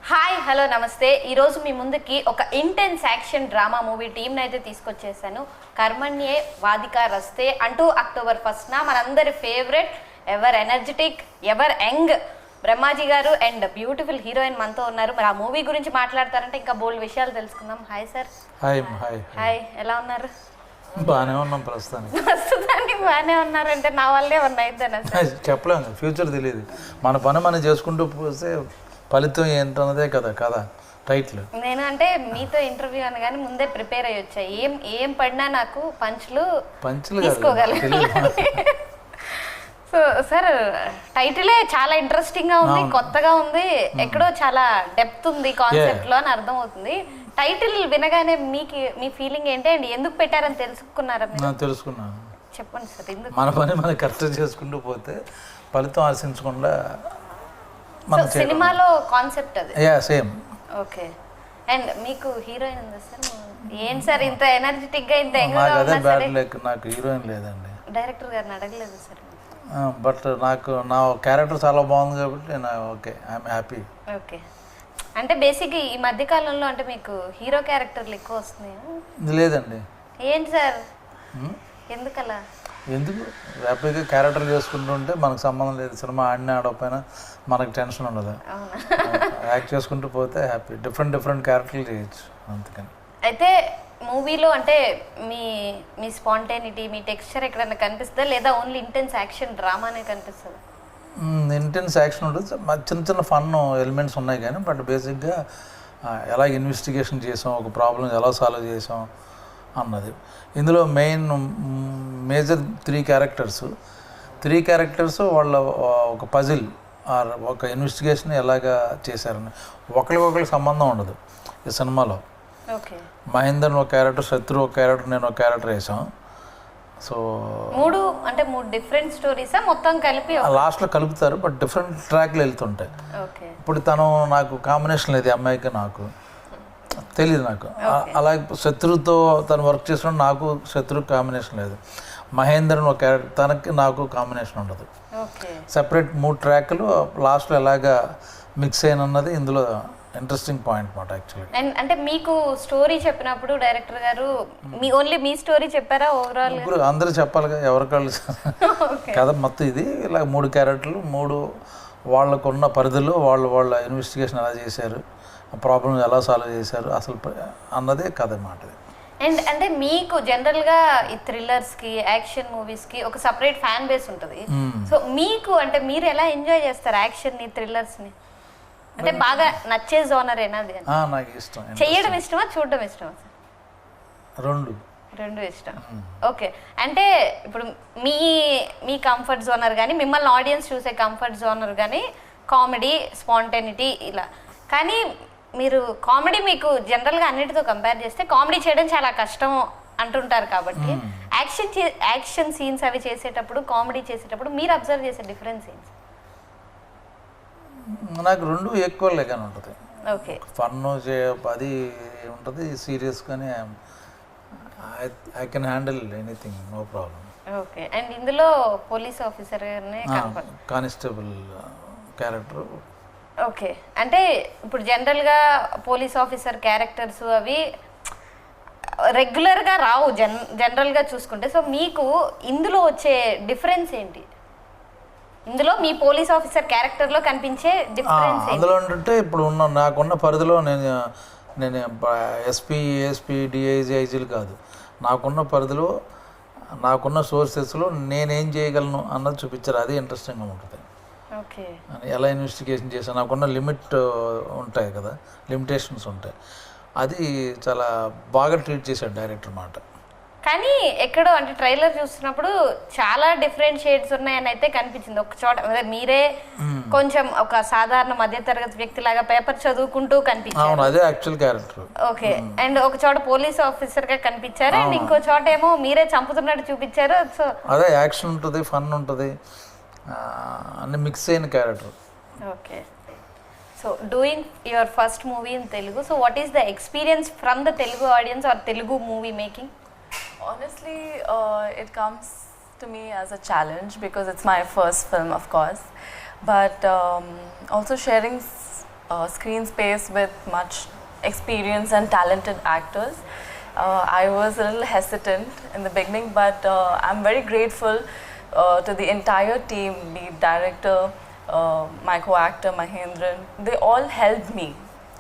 Hi hello నమస్తే. ఈరోజు మీ ముందుకి ఒక ఇంటెన్స్ యాక్షన్ డ్రామా మూవీ టీంని అయితే తీసుకొచ్చేసాను. కర్మణ్యే వాదికా రస్తే అంటూ October 1న మనందరి favourite, ever energetic, ever young Brahmaji గారు అండ్ బ్యూటిఫుల్ హీరోయిన్ మనతో ఉన్నారు. మరి ఆ మూవీ గురించి మాట్లాడతారంటే ఇంకా బోల్డ్ విషయాలు తెలుసుకుందాం. Hi sir. హాయ్, ఎలా ఉన్నారు? బాగానే ఉన్నాం ప్రస్తుతానికి బాగానే ఉన్నారంటే నా వల్లే ఉన్నాయిద్దన చెప్పలేము, ఫ్యూచర్ తెలియదు. మన పని మనం చేసుకుంటూ పోతే ఫలితం ఏంటన్నదే కదా టైటిల్. నేను అంటే మీతో ఇంటర్వ్యూ అనగానే ముందే ప్రిపేర్ అయ్యి వచ్చాయి. ఏం పడినా నాకు పంచులు తీసుకోగలను. సో సార్, టైటిలే చాలా ఇంట్రెస్టింగ్ గా ఉంది, కొత్తగా ఉంది, ఎక్కడో చాలా డెప్త్ ఉంది కాన్సెప్ట్ లో అని అర్థం అవుతుంది. టైటిల్ వినగానే మీ ఫీలింగ్ ఏంటి అండ్ ఎందుకు పెట్టారని తెలుసుకున్నారా? తెలుసుకున్నాను. చెప్పండి సార్, ఎందుకు? మన పని మనం కరెక్ట్ చేసుకుంటూ పోతే ఫలితం ఆశించకుండా సినిమాలో కాన్సెప్ట్ అది. సేమ్. ఓకే. అండ్ మీకు హీరోయిన్ ఉందా సార్? ఏంటి సార్ ఇంత ఎనర్జెటిక్ గా, ఇంత నాకు హీరోయిన్ లేదండి. డైరెక్టర్ గారిని అడగలేదు సార్? బట్ నాకు నా క్యారెక్టర్ చాలా బాగుంది కాబట్టి నేను ఐఎమ్ హ్యాపీ. ఓకే. అంటే బేసిక్ ఈ మధ్య కాలంలో అంటే మీకు హీరో క్యారెక్టర్లు ఎక్కువ వస్తున్నాయా? లేదండి. ఏంటి సార్ ఎందుకలా? ఎందుకు హ్యాపీగా క్యారెక్టర్ చేసుకుంటుంటే మనకు సంబంధం లేదు. సినిమా ఆడినా ఆడకపోయినా మనకు టెన్షన్ ఉండదు. యాక్ట్ చేసుకుంటూ పోతే హ్యాపీ. డిఫరెంట్ క్యారెక్టర్లు చేయొచ్చు అందుకని. అయితే మూవీలో అంటే మీ స్పాంటేనిటీ, మీ టెక్స్చర్ ఎక్కడైనా కనిపిస్తుందా లేదా ఓన్లీ ఇంటెన్స్ యాక్షన్ డ్రామానే కనిపిస్తుందా? ఇంటెన్స్ యాక్షన్ ఉంటుంది, చిన్న ఫన్ ఎలిమెంట్స్ ఉన్నాయి కానీ బట్ బేసిక్గా ఎలా ఇన్వెస్టిగేషన్ చేసాం, ఒక ప్రాబ్లం ఎలా సాల్వ్ చేసాం అన్నది. ఇందులో మేజర్ త్రీ క్యారెక్టర్స్ వాళ్ళ ఒక పజిల్ ఆర్ ఒక ఇన్వెస్టిగేషన్ ఎలాగా చేశారని ఒకరికొకరికి సంబంధం ఉండదు ఈ సినిమాలో. మహేందర్ ఒక క్యారెక్టర్, శత్రు ఒక క్యారెక్టర్, నేను ఒక క్యారెక్టర్ వేసాం. సో మూడు డిఫరెంట్ స్టోరీసా మొత్తం కలిపి లాస్ట్లో కలుపుతారు బట్ డిఫరెంట్ ట్రాక్లు వెళ్తుంటాయి. ఇప్పుడు తను నాకు కాంబినేషన్ లేదు, అమ్మాయికి నాకు తెలియదు. నాకు అలాగే శత్రుతో తను వర్క్ చేసినప్పుడు నాకు శత్రు కాంబినేషన్ లేదు. మహేందర్ ఒక క్యారెక్టర్, తనకి నాకు కాంబినేషన్ ఉండదు. సెపరేట్ 3 ట్రాక్లు లాస్ట్లో ఎలాగా మిక్స్ అయినన్నది ఇందులో ఇంట్రెస్టింగ్ పాయింట్ మాట యాక్చువల్లీ. అంటే మీకు స్టోరీ చెప్పినప్పుడు డైరెక్టర్ గారు ఓన్లీ మీ స్టోరీ చెప్పారా ఓవరాల్? అందరూ చెప్పాలిగా, ఎవరికాళ్ళు కథ మొత్తం ఇది ఇలా 3 క్యారెక్టర్లు, 3 వాళ్ళకున్న పరిధిలో వాళ్ళ ఇన్వెస్టిగేషన్ ఎలా చేశారు, ప్రాబ్లమ్ ఎలా సాల్వ్ చేశారు అసలు అన్నదే కథ మాట. అండ్ అంటే మీకు జనరల్గా ఈ థ్రిల్లర్స్కి, యాక్షన్ మూవీస్కి ఒక సపరేట్ ఫ్యాన్ బేస్ ఉంటుంది. సో మీకు అంటే మీరు ఎలా ఎంజాయ్ చేస్తారు యాక్షన్ని, థ్రిల్లర్స్ని? అంటే బాగా నచ్చే జోనర్ ఏనాది? నాకు ఇష్టం. చెయ్యడం ఇష్టమా, చూడడం ఇష్టమా? రెండు ఇష్టం. ఓకే. అంటే ఇప్పుడు మీ కంఫర్ట్ జోనర్ కానీ, మిమ్మల్ని ఆడియన్స్ చూసే కంఫర్ట్ జోనర్ కానీ కామెడీ, స్పాంటేనిటీ ఇలా. కానీ మీరు కామెడీ మీకు జనరల్గా అన్నిటితో కంపేర్ చేస్తే కామెడీ చేయడం చాలా కష్టం అంటుంటారు కాబట్టి యాక్షన్ సీన్స్ అవి చేసేటప్పుడు, కామెడీ చేసేటప్పుడు మీరు అబ్జర్వ్ చేసే డిఫరెన్స్ ఏంటి? నాకు 2 ఈక్వల్ కానీ ఉంటుంది. ఓకే. ఫన్ అది ఉంటుంది, సీరియస్ కానీ I can handle anything, no problem. Okay. And ఇందులో police officer constable character. Okay. అంటే ఇప్పుడు జనరల్గా పోలీస్ ఆఫీసర్ క్యారెక్టర్స్ అవి రెగ్యులర్గా రావు జనరల్గా చూసుకుంటే. సో మీకు ఇందులో వచ్చే డిఫరెన్స్ ఏంటి? ఇందులో మీ పోలీస్ ఆఫీసర్ క్యారెక్టర్లో కనిపించే డిఫరెన్స్ అందులో ఏంటంటే ఇప్పుడు నాకున్న పరిధిలో నేను ఎస్పీ, ఏఎస్పీ, డిఐజీ, ఐజీలు కాదు. నాకున్న పరిధిలో, నాకున్న సోర్సెస్లో నేనేం చేయగలను అన్నది చూపించారు. అది ఇంట్రెస్టింగ్గా ఉంటుంది. ఎలా ఇన్వెస్టిగేషన్ చేశాను, నాకున్న లిమిట్ ఉంటాయి కదా, లిమిటేషన్స్ ఉంటాయి. అది చాలా బాగా ట్రీట్ చేశాడు డైరెక్టర్ మాట. కానీ ఎక్కడో అంటే ట్రైలర్ చూస్తున్నప్పుడు చాలా డిఫరెంట్ షేడ్స్ ఉన్నాయని అయితే కనిపించింది. ఒక చోట మీరే కొంచెం ఒక సాధారణ మధ్యతరగతి వ్యక్తిలాగా పేపర్ చదువుకుంటూ కనిపించారు. అదే యాక్చువల్ క్యారెక్టర్. ఓకే. అండ్ ఒక చోట పోలీస్ ఆఫీసర్ గా కనిపించారు, అండ్ ఇంకో చోట ఏమో మీరే చంపుతున్నట్టు చూపించారు. సో అదే యాక్షన్ ఉంటుంది, ఫన్ ఉంటుంది, అన్ని మిక్స్ అయిన character. Okay. So doing your first movie in Telugu, so what is the experience from the Telugu audience or Telugu movie making? Honestly, it comes to me as a challenge because it's my first film, of course. But also sharing screen space with much experience and talented actors. I was a little hesitant in the beginning, but I'm very grateful to the entire team, the director, my co-actor Mahendran. They all helped me,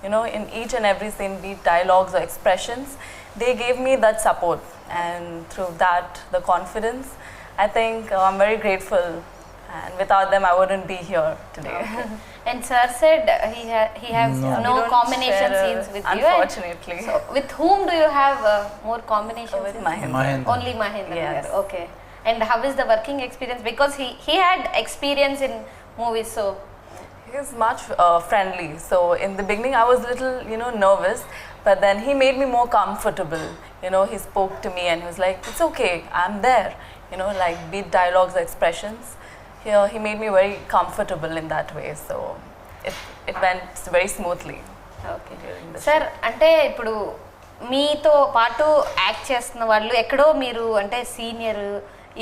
you know, in each and every scene, be it dialogues or expressions. They gave me that support, and through that, the confidence. I think I'm very grateful, and without them, I wouldn't be here today. And sir said he has We no don't combination share, scenes with you. unfortunately. So with whom do you have more combination With scenes? Mahendra. Mahendra. Only Mahendra. Yes. garu. Okay. And how is the working experience? Because he had experience in movies, so He's much friendly. So in the beginning, I was a little, you know, nervous, but then he made me more comfortable. You know, he spoke to me and he was like, "It's okay, I'm there." You know, like be it dialogues or expressions. Here, he made me very comfortable in that way. So it went very smoothly. Okay During the sir అంటే ఇప్పుడు మీతో పాటు act చేస్తున్న వాళ్ళు ఎక్కడో మీరు అంటే senior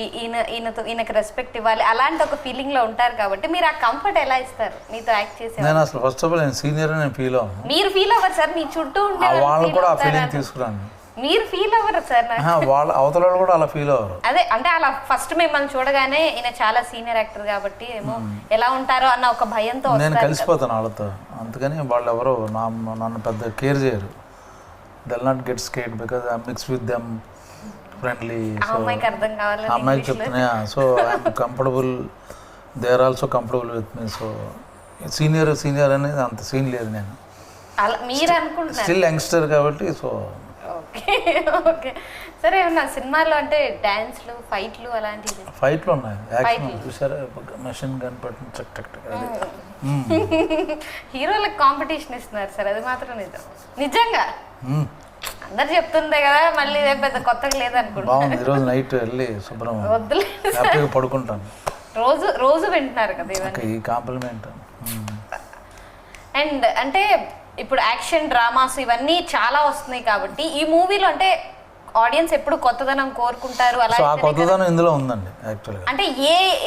ఈయనకి రెస్పెక్ట్ ఇవ్వాలి అలాంటి ఒక ఫీలింగ్ లో ఉంటారు కాబట్టి మీరు ఆ కంఫర్ట్ ఎలా ఇస్తారు మీతో యాక్ట్ చేసే నేను అసలు ఫస్ట్ ఆఫ్ ఆల్ నేను సీనియర్ నేను ఫీల్ అవ్వను మీరు ఫీల్ అవ్వరు సార్ మీ చుట్టూ ఉండే వాళ్ళు వాళ్ళు feel కూడా ఆ అవుతారు ఫీలింగ్ అని. తీసుకురాను మీరు ఫీల్ అవ్వరు సార్ వాళ్ళ అవతల వాళ్ళు కూడా అలా ఫీల్ అవ్వరు. అదే అంటే అలా ఫస్ట్ మిమ్మల్ని చూడగానే ఈయన చాలా సీనియర్ యాక్టర్ కాబట్టి ఏమో ఎలా ఉంటారో అన్న ఒక భయంతో నేను వస్తారు కదా. కలిసిపోతాను వాళ్ళతో, అందుకని వాళ్ళు ఎవరు నన్ను పెద్ద కేర్ చేయరు. They'll not get scared because I mix with them friendly. ఆ అమ్మాయికి అర్థం కావాలని అమ్మాయికి English లో. చెప్తున్నా, so I'm comfortable, they are also comfortable with me. So senior అనేది అంత సీన్ లేదు, నేను అలా మీరు అనుకుంటున్నారు స్టిల్ యంగ్స్టర్ కాబట్టి. సో ఓకే ఓకే సరే ఏమన్నా సినిమాలో అంటే డాన్స్లు ఫైట్లు అలాంటివి ఫైట్లు ఉన్నాయి, యాక్షన్ Fight. చూసారా, మెషిన్ గన్ పట్టిన చక్ టక్ టక్ అది. హీరోలకు కాంపిటీషన్ ఇస్తున్నారు సార్, అది మాత్రం నిజంగా మ్మ్. అందరు చెప్తుందే కదా, మళ్ళీ ఇదే పెద్ద కొత్తగా లేదనుకుంటా. బాగుంది. ఈరోజు నైట్ వెళ్ళి శుభ్రం వద్దులేదు సార్, హ్యాపీగా పడుకుంటాను. రోజు రోజు వింటున్నారు కదా ఇవన్నీ. E complement. అండ్ అంటే ఇప్పుడు యాక్షన్ డ్రామాస్ ఇవన్నీ చాలా వస్తున్నాయి కాబట్టి ఈ మూవీలో అంటే ఆడియన్స్ ఎప్పుడు కొత్తదనం కోరుకుంటారు అలా సో ఆ కొత్తదనం ఇందులో ఉందండి యాక్చువల్గా. అంటే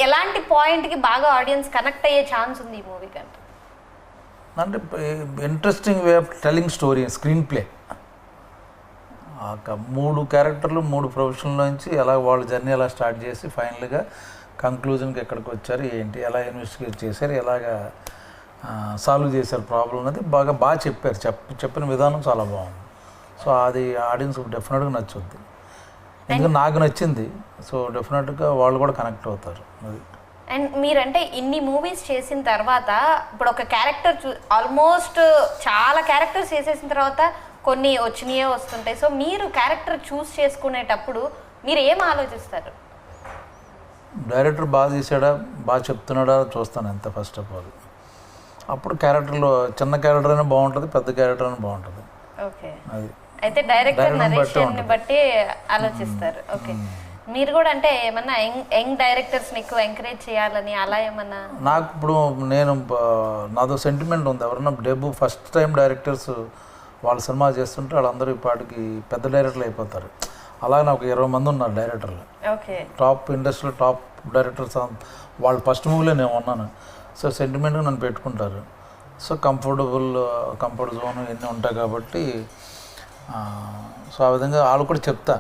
ఎలాంటి పాయింట్ కి బాగా ఆడియన్స్ కనెక్ట్ అయ్యే ఛాన్స్ ఉంది ఈ మూవీ కంటే? అంటే interesting way of telling story, screen play. 3 క్యారెక్టర్లు 3 ప్రొఫెషన్ల నుంచి ఎలా వాళ్ళ జర్నీ ఎలా స్టార్ట్ చేసి ఫైనల్గా కంక్లూజన్కి ఎక్కడికి వచ్చారు, ఏంటి, ఎలా ఇన్వెస్టిగేట్ చేశారు, ఎలాగా సాల్వ్ చేశారు ప్రాబ్లం అనేది బాగా చెప్పారు. చెప్పిన విధానం చాలా బాగుంది. సో అది ఆడియన్స్ డెఫినెట్గా నచ్చుద్ది, ఎందుకంటే నాకు నచ్చింది. సో డెఫినెట్గా వాళ్ళు కూడా కనెక్ట్ అవుతారు. అది అండ్ మీరంటే ఇన్ని మూవీస్ చేసిన తర్వాత ఇప్పుడు ఒక క్యారెక్టర్ ఆల్మోస్ట్ చాలా క్యారెక్టర్స్ చేసేసిన తర్వాత కొన్ని వచ్చినాయే వస్తుంటాయి. సో మీరు క్యారెక్టర్ చూస్ చేసుకునేటప్పుడు మీరు ఏం ఆలోచిస్తారు? డైరెక్టర్ బాగా తీసాడా, బాగా చెప్తున్నాడా చూస్తాను అంతే ఫస్ట్ ఆఫ్ ఆల్. అప్పుడు క్యారెక్టర్లో చిన్న క్యారెక్టర్ అయినా బాగుంటుంది, పెద్ద క్యారెక్టర్ అయినా బాగుంటుంది. ఓకే, అది అయితే డైరెక్టర్ Director ని బట్టి నరేషన్ ఉంటుంది. బట్టి ఆలోచిస్తారు. ఓకే, మీరు కూడా అంటే ఏమన్నా యంగ్ డైరెక్టర్స్ని ఎక్కువ ఎంకరేజ్ చేయాలని అలా ఏమన్నా? నాకు ఇప్పుడు నాదో సెంటిమెంట్ ఉంది. ఎవరన్నా ఫస్ట్ టైం డైరెక్టర్స్ వాళ్ళ సినిమా చేస్తుంటే వాళ్ళందరూ ఇప్పటికి పెద్ద డైరెక్టర్లు అయిపోతారు. అలాగే నాకు 20 మంది ఉన్నారు డైరెక్టర్లు, ఓకే, టాప్ ఇండస్ట్రీలో టాప్ డైరెక్టర్స్. వాళ్ళు ఫస్ట్ మూవీలో నేను ఉన్నాను. సో సెంటిమెంట్గా నన్ను పెట్టుకుంటారు. సో కంఫర్ట్ జోన్ ఇవన్నీ ఉంటాయి కాబట్టి సో ఆ విధంగా వాళ్ళు కూడా చెప్తా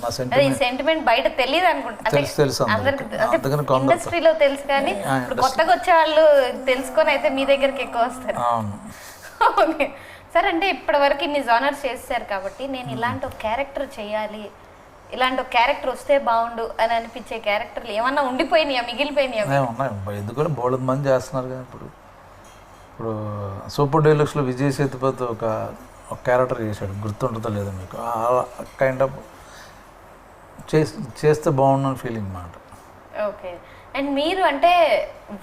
నా సెంటిమెంట్ బయట తెలియదు అనుకుంటా. తెలుసు అందరికి అందుకని ఇండస్ట్రీలో తెలుసు కానీ ఇప్పుడు కొత్తగా వచ్చే వాళ్ళు తెలుసుకొని అయితే మీ దగ్గరికి ఎక్కువ వస్తారు. అవును. ఓకే సార్, అంటే ఇప్పటి వరకు ఇన్ని జానర్స్ చేశారు కాబట్టి నేను ఇలాంటి ఒక క్యారెక్టర్ చేయాలి, ఇలాంటి ఒక క్యారెక్టర్ వస్తే బాగుండు అని అనిపించే క్యారెక్టర్లు ఏమన్నా ఉండిపోయినాయా, మిగిలిపోయినాయా? ఉన్నాయి, ఎందుకంటే బోలెడు మంది చేస్తున్నారు కదా. ఇప్పుడు సూపర్ డీలక్స్లో విజయ్ సేతుపతి ఒక క్యారెక్టర్ చేశాడు, గుర్తుంటుందో లేదో మీకు. కైండ్ ఆఫ్ చేస్తే బాగుండని ఫీలింగ్ అన్నమాట. ఓకే, అండ్ మీరు అంటే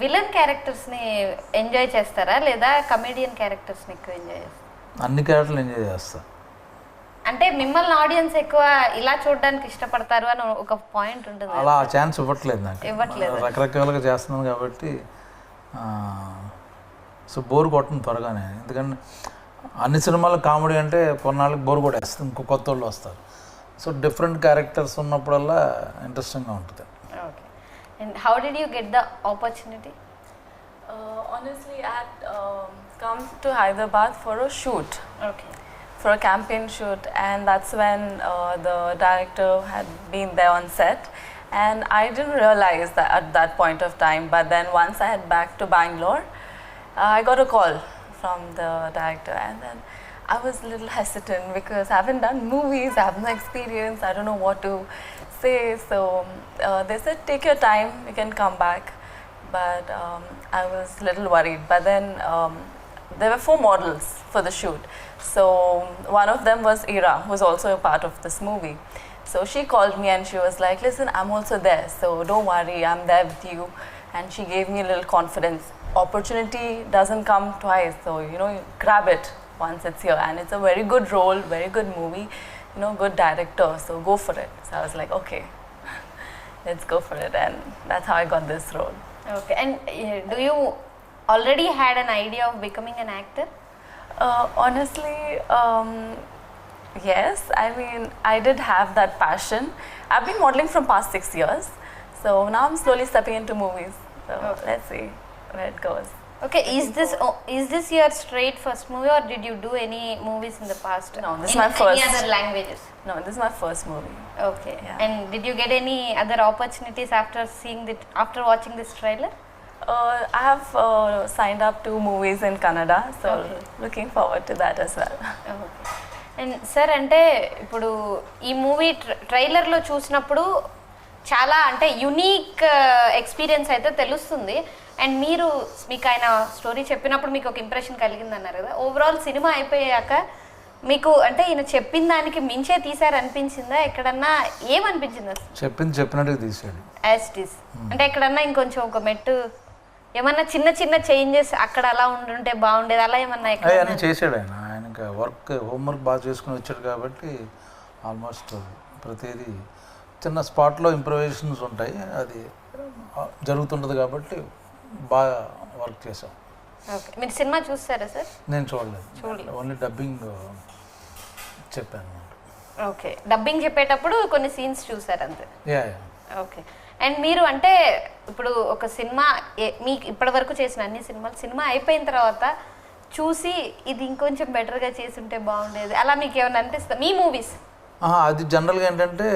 విలన్ క్యారెక్టర్స్ని ఎంజాయ్ చేస్తారా లేదా కమెడియన్ క్యారెక్టర్స్ని ఎక్కువ ఎంజాయ్ చేస్తారా? అన్ని క్యారెక్టర్లు ఎంజాయ్ చేస్తా. అంటే మిమ్మల్ని ఆడియన్స్ ఎక్కువ ఇలా చూడడానికి ఇష్టపడతారు అని ఒక పాయింట్ ఉంటుంది. అలా ఆ ఛాన్స్ ఇవ్వట్లేదు నాకు, ఇవ్వట్లేదు. రకరకాలుగా చేస్తున్నాను కాబట్టి. సో బోర్ కొట్టను త్వరగానే, ఎందుకంటే అన్ని సినిమాలు కామెడీ అంటే కొన్నాళ్ళకి బోర్ కొట్టేస్తుంది, ఇంకో కొత్త వాళ్ళు వస్తారు. సో డిఫరెంట్ క్యారెక్టర్స్ ఉన్నప్పుడల్లా ఇంట్రెస్టింగ్గా ఉంటుంది. Okay, and how did you get the opportunity? Honestly, at come to Hyderabad for a shoot. Okay For a campaign shoot, and that's when the director had been there on set, and I didn't realize that at that point of time. But then once I had back to Bangalore, I got a call from the director, and then I was a little hesitant because I haven't done movies, I have no experience, I don't know what to say. So they said, take your time, you can come back. But I was a little worried. But then there were 4 models for the shoot. So one of them was Ira, who was also a part of this movie. So she called me and she was like, listen, I'm also there, so don't worry, I'm there with you. And she gave me a little confidence. Opportunity doesn't come twice, so you know, you grab it once it's here. And it's a very good role, very good movie, you know, good director, so go for it. So I was like, okay, let's go for it. And that's how I got this role. Okay and do you already had an idea of becoming an actor? Honestly, yes. I mean, I did have that passion. I've been modeling from past 6 years. So now I'm slowly stepping into movies. So let's see where it goes. Okay, is this your straight first movie or did you do any movies in the past? No, this is in my first. Any other languages? No, this is my first movie. Okay. Yeah. And did you get any other opportunities after watching this trailer? I have signed up to movies in Kannada, so looking forward to that as well. And sir అంటే ఇప్పుడు ఈ movie ట్రైలర్లో చూసినప్పుడు చాలా అంటే unique experience అయితే తెలుస్తుంది. And మీకు ఆయన స్టోరీ చెప్పినప్పుడు మీకు ఒక ఇంప్రెషన్ కలిగింది అన్నారు కదా, ఓవరాల్ సినిమా అయిపోయాక మీకు అంటే ఈయన చెప్పిన దానికి మించే తీసారు అనిపించిందా? ఎక్కడన్నా ఏమనిపించింది అసలు? చెప్పినట్టుగా తీసాడు యాజ్ ఇట్ ఈస్. అంటే ఎక్కడన్నా ఇంకొంచెం ఒక మెట్టు ఏమన్నా చిన్న చిన్న చేంజెస్ అక్కడ అలా ఉండుంటే బాగుండేది అలా ఏమన్నా అన్నీ చేశాడు ఆయన. ఆయనకి హోంవర్క్ బాగా చేసుకుని వచ్చాడు కాబట్టి ఆల్మోస్ట్ ప్రతిదీ చిన్న స్పాట్లో ఇంప్రూవైజేషన్స్ ఉంటాయి, అది జరుగుతుంటుంది కాబట్టి బాగా వర్క్ చేసాం. ఓకే, మీరు సినిమా చూస్తారా సార్? నేను చూడలేదు, ఓన్లీ డబ్బింగ్ చెప్పాను. ఓకే, డబ్బింగ్ చెప్పేటప్పుడు కొన్ని సీన్స్ చూసారు అంతే. యా. ఓకే, అండ్ మీరు అంటే ఇప్పుడు ఒక సినిమా మీకు ఇప్పటివరకు చేసిన అన్ని సినిమా అయిపోయిన తర్వాత చూసి ఇది ఇంకొంచెం బెటర్గా చేసి ఉంటే బాగుండేది అలా మీకు ఏమైనా అనిపిస్తుంది మీ మూవీస్? అది జనరల్గా ఏంటంటే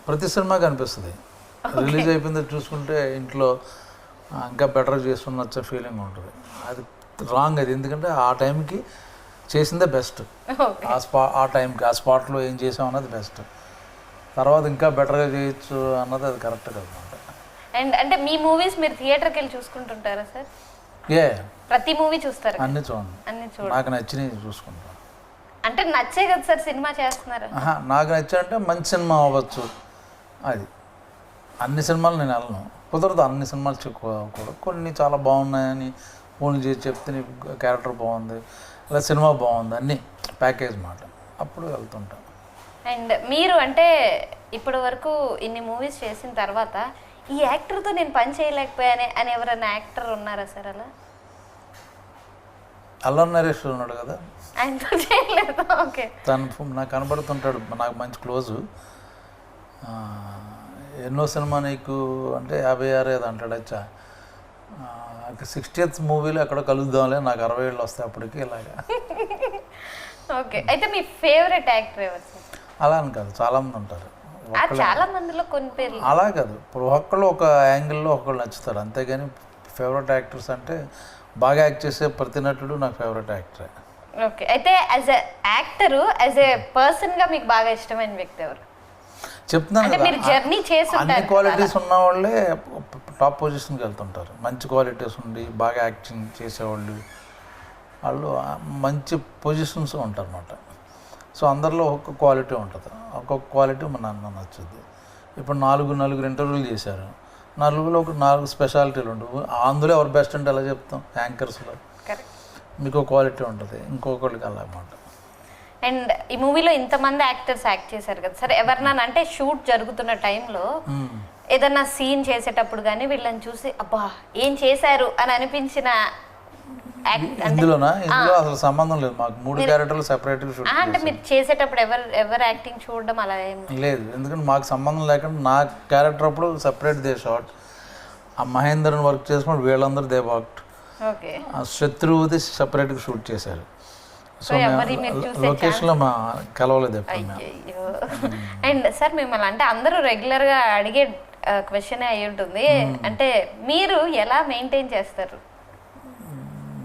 ప్రతి సినిమాకి అనిపిస్తుంది. రిలీజ్ అయిపోయింది చూసుకుంటే ఇంట్లో ఇంకా బెటర్ చేస్తున్నచ్చే ఫీలింగ్ ఉంటుంది. అది రాంగ్, అది ఎందుకంటే ఆ టైంకి చేసిందే బెస్ట్. ఆ టైంకి ఆ స్పాట్లో ఏం చేసాం అన్నది బెస్ట్. తర్వాత ఇంకా బెటర్గా చేయొచ్చు అన్నది అది కరెక్ట్ కదనమాట. అండ్ అంటే మీ మూవీస్ మీరు థియేటర్కి వెళ్ళి చూసుకుంటుంటారా సార్? ప్రతి మూవీ చూస్తారు? అన్ని చూడండి, నాకు నచ్చినవి చూసుకుంటాను. అంటే నచ్చే కదా సార్ సినిమా చేస్తున్నారు? నాకు నచ్చాయంటే మంచి సినిమా అవ్వచ్చు, అది అన్ని సినిమాలు నేను వెళ్ళను, కుదరదు. అన్ని సినిమాలు కూడా కొన్ని చాలా బాగున్నాయని ఫోన్ చేసి చెప్తే నీ క్యారెక్టర్ బాగుంది లేదా సినిమా బాగుంది అన్నీ ప్యాకేజ్ మాట, అప్పుడు వెళ్తుంటాను. అండ్ మీరు అంటే ఇప్పటి వరకు ఇన్ని మూవీస్ చేసిన తర్వాత ఈ యాక్టర్తో నేను పని చేయలేకపోయానే అని ఎవరైనా యాక్టర్ ఉన్నారా సార్? అలా అల్లం నరేష్ ఉన్నాడు కదా, ఆయనతో చేయలేదు. ఓకే, తను నాకు కనబడుతుంటాడు, నాకు మంచి క్లోజు. ఎన్నో సినిమా నీకు అంటే 56 ఏదో అంటాడు. అచ్చా 60th మూవీలో ఎక్కడ కలుద్దాంలే, నాకు 60 ఏళ్ళు వస్తాయి అప్పటికి ఇలాగా. ఓకే, అయితే మీ ఫేవరెట్ యాక్టర్ ఎవరు సార్? అలా అని కాదు, చాలామంది ఉంటారు. చాలా మందిలో కొన్ని పేర్లు అలా కాదు, ఇప్పుడు ఒక్కళ్ళు ఒక యాంగిల్లో ఒకళ్ళు నచ్చుతారు, అంతేగాని ఫేవరెట్ యాక్టర్స్ అంటే బాగా యాక్ట్ చేసే ప్రతి నటుడు నాకు ఫేవరెట్ యాక్టరే. ఓకే, అయితే as a actor as a పర్సన్గా మీకు బాగా ఇష్టమైన వ్యక్తి ఎవరు? చెప్తున్నాను కదా, అన్ని క్వాలిటీస్ ఉన్న వాళ్ళే టాప్ పొజిషన్కి వెళ్తుంటారు. మంచి క్వాలిటీస్ ఉండి బాగా యాక్టింగ్ చేసేవాళ్ళు వాళ్ళు మంచి పొజిషన్స్ ఉంటారు అన్నమాట. సో అందరిలో ఒక్కొక్క క్వాలిటీ ఉంటుంది, ఒక్కొక్క క్వాలిటీ మన అన్న నచ్చుద్ది. ఇప్పుడు నలుగురు ఇంటర్వ్యూలు చేశారు, నలుగురిలో ఒక 4 స్పెషాలిటీలు ఉండవు. అందులో ఎవరు బెస్ట్ అంటే ఎలా చెప్తాం? యాంకర్స్లో మీకు క్వాలిటీ ఉంటుంది, ఇంకొకళ్ళకి అలాగమాట. అండ్ ఈ మూవీలో ఇంతమంది యాక్టర్స్ యాక్ట్ చేశారు కదా సార్, ఎవరినా అంటే షూట్ జరుగుతున్న టైంలో ఏదన్నా సీన్ చేసేటప్పుడు కానీ వీళ్ళని చూసి అబ్బా ఏం చేశారు అని అనిపించిన? ఇందులో అసలు సంబంధం లేదు, మాకు 3 క్యారెక్టర్లు సెపరేట్గా షూట్. అంటే మీరు చేసేటప్పుడు ఎవరు యాక్టింగ్ చూడడం అలా ఏం లేదు, ఎందుకంటే మాకు సంబంధం లేకుండా నా క్యారెక్టర్ అప్పుడు సెపరేట్ దే షాట్. ఆ మహేందర్ని వర్క్ చేసినప్పుడు వీళ్ళందరూ దే వర్క్డ్. ఓకే. ఆ శత్రువుది సపరేట్గా షూట్ చేశారు. సో ఎవరి మీరు చూసే లొకేషన్లో మా కలవలేదు ఎప్పుడు మేము. అయ్యో. అండ్ సార్ మిమ్మల్ని అంటే అందరూ రెగ్యులర్ గా అడిగే క్వశ్చన్ అయి ఉంటుంది, అంటే మీరు ఎలా మెయింటైన్ చేస్తారు?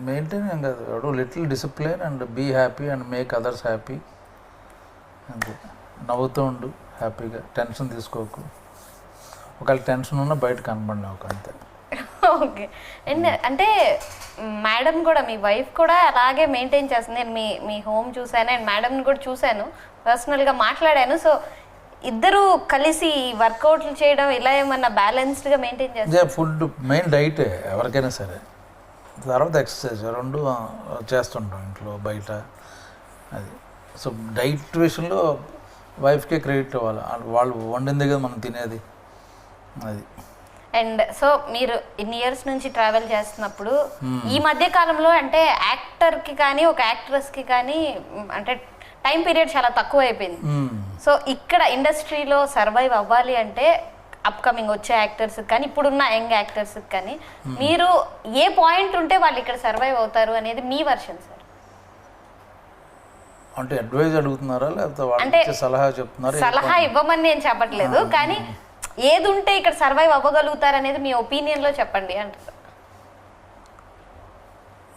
మెయింటైన్ ఏం కాదు, ఎవడు little discipline and be happy and make others happy, అంతే. నవ్వుతూ ఉండు హ్యాపీగా, టెన్షన్ తీసుకోకు. ఒకవేళ టెన్షన్ ఉన్నా బయట కనబడి ఒక అంతే. ఓకే. అండ్ అంటే మేడం కూడా, మీ వైఫ్ కూడా అలాగే మెయింటైన్ చేస్తుంది. నేను మీ హోమ్ చూశాను అండ్ మేడంని కూడా చూశాను, పర్సనల్గా మాట్లాడాను. సో ఇద్దరు కలిసి వర్కౌట్లు చేయడం ఇలా ఏమన్నా బ్యాలెన్స్డ్గా మెయింటైన్ చేస్తారు? ఫుడ్ మెయిన్ డైటే ఎవరికైనా సరే, తర్వాత ఎక్సర్సైజ్ రెండు చేస్తుంటాం ఇంట్లో బయట అది. సో డైట్ విషయంలో వైఫ్కే క్రెడిట్ ఇవ్వాలి, వాళ్ళు వండిందే కదా మనం తినేది అది. అండ్ సో మీరు ఇన్ని ఇయర్స్ నుంచి ట్రావెల్ చేస్తున్నప్పుడు ఈ మధ్య కాలంలో అంటే యాక్టర్కి కానీ ఒక యాక్ట్రెస్కి కానీ అంటే టైం పీరియడ్ చాలా తక్కువ అయిపోయింది. సో ఇక్కడ ఇండస్ట్రీలో సర్వైవ్ అవ్వాలి అంటే అప్కమింగ్ వచ్చే యాక్టర్స్కి కానీ ఇప్పుడున్న యంగ్ యాక్టర్స్కి కానీ మీరు ఏ పాయింట్ ఉంటే వాళ్ళు ఇక్కడ సర్వైవ్ అవుతారు అనేది మీ వర్షన్ సార్? అంటే అడ్వైజ్ అడుగుతున్నారా లేకపోతే అంటే వాళ్ళు సలహా చెప్తున్నారా? సలహా ఇవ్వమని నేను చెప్పట్లేదు, కానీ ఏది ఉంటే ఇక్కడ సర్వైవ్ అవ్వగలుగుతారు అనేది మీ ఒపీనియన్లో చెప్పండి అంటారు.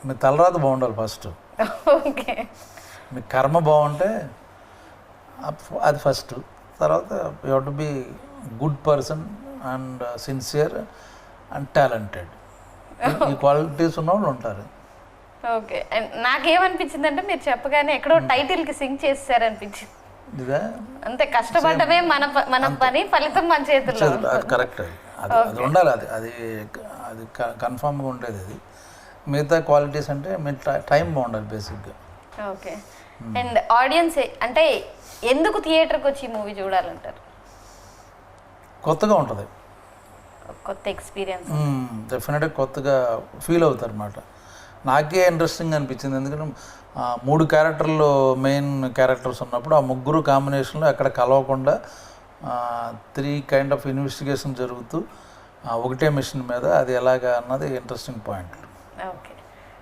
మీ తలరాత బాగుండాలి ఫస్ట్. ఓకే. మీ కర్మ బాగుంటే అది ఫస్ట్, తర్వాత you have to be good person and sincere and talented. ఈ క్వాలిటీస్ ఉన్న వాళ్ళు ఉంటారు. ఓకే. అండ్ నాకేమనిపించింది అంటే మీరు చెప్పగానే ఎక్కడో టైటిల్కి సింక్ చేస్తారనిపించింది. ఇదే అంతే, కష్టపడమే మన పని, ఫలితం మన చేతుల్లో. అది కరెక్ట్, అది ఉండాలి, అది కన్ఫామ్గా ఉండేది. అది మిగతా క్వాలిటీస్ అంటే మీ టైం బాగుండాలి బేసిక్గా. ఓకే. అండ్ ఆడియన్స్ అంటే ఎందుకు థియేటర్కి వచ్చి ఈ మూవీ చూడాలంటారు? కొత్తగా ఉంటుంది, కొత్త ఎక్స్పీరియన్స్. డెఫినెట్గా కొత్తగా ఫీల్ అవుతారు అన్నమాట. నాకే ఇంట్రెస్టింగ్ అనిపించింది, ఎందుకంటే 3 క్యారెక్టర్లు మెయిన్ క్యారెక్టర్స్ ఉన్నప్పుడు ఆ ముగ్గురు కాంబినేషన్లో ఎక్కడ కలవకుండా 3 కైండ్ ఆఫ్ ఇన్వెస్టిగేషన్ జరుగుతూ ఒకటే మిషన్ మీద, అది ఎలాగా అన్నది interesting point. Okay.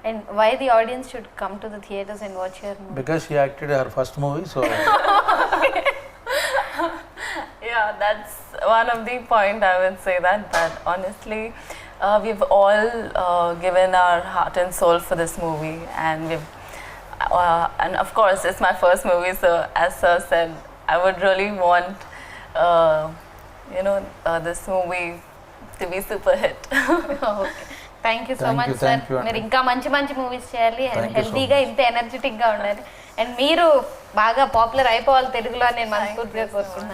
And why the audience should come to the theatres and watch your movie? Because she acted her first movie, so Yeah, that's one of the point I would say that honestly we've all given our heart and soul for this movie, and and of course it's my first movie, so as sir said, I would really want this movie to be super hit. Okay. Thank you so Thank much you, sir. thank you, మీరు ఇంకా మంచి movies చేయాలి and Thank you so హెల్తీగా ఇంత ఎనర్జెటిక్గా ఉండాలి, and మీరు బాగా పాపులర్ అయిపోవాలి తెలుగులో అని నేను మనస్ఫూర్తిగా కోరుకుంటున్నాను.